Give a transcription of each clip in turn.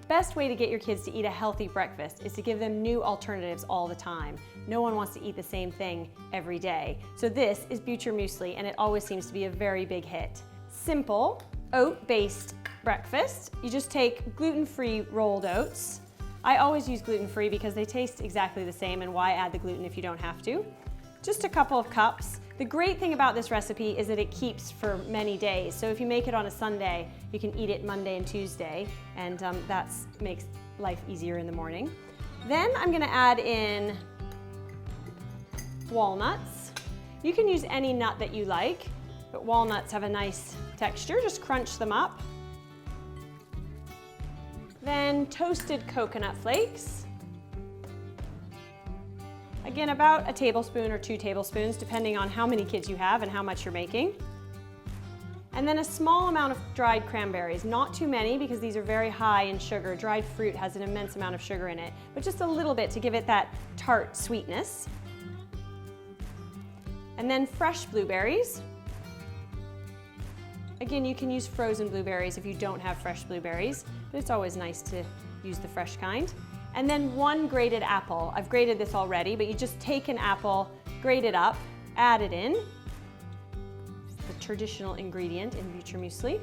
best way to get your kids to eat a healthy breakfast is to give them new alternatives all the time. No one wants to eat the same thing every day. So this is Bircher Muesli, and it always seems to be a very big hit. Simple, oat-based breakfast. You just take gluten-free rolled oats. I always use gluten-free because they taste exactly the same, and why add the gluten if you don't have to? Just a couple of cups. The great thing about this recipe is that it keeps for many days. So if you make it on a Sunday, you can eat it Monday and Tuesday, and that makes life easier in the morning. Then I'm gonna add in walnuts. You can use any nut that you like, but walnuts have a nice texture. Just crunch them up. Then toasted coconut flakes. Again, about a tablespoon or 2 tablespoons, depending on how many kids you have and how much you're making. And then a small amount of dried cranberries, not too many because these are very high in sugar. Dried fruit has an immense amount of sugar in it, but just a little bit to give it that tart sweetness. And then fresh blueberries. Again, you can use frozen blueberries if you don't have fresh blueberries, but it's always nice to use the fresh kind. And then 1 grated apple. I've grated this already, but you just take an apple, grate it up, add it in. It's the traditional ingredient in Bircher Muesli.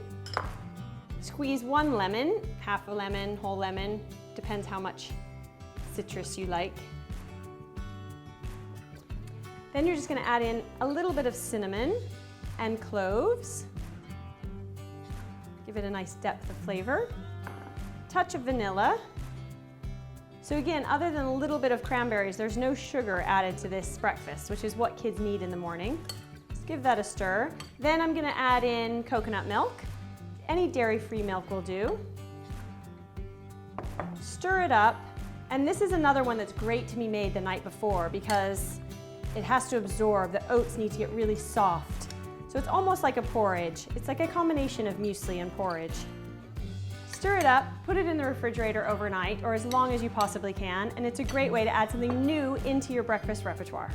Squeeze 1 lemon, half a lemon, whole lemon, depends how much citrus you like. Then you're just gonna add in a little bit of cinnamon and cloves. Give it a nice depth of flavor. Touch of vanilla. So again, other than a little bit of cranberries, there's no sugar added to this breakfast, which is what kids need in the morning. Just give that a stir. Then I'm gonna add in coconut milk. Any dairy-free milk will do. Stir it up. And this is another one that's great to be made the night before because it has to absorb. The oats need to get really soft. So it's almost like a porridge. It's like a combination of muesli and porridge. Stir it up, put it in the refrigerator overnight or as long as you possibly can, and it's a great way to add something new into your breakfast repertoire.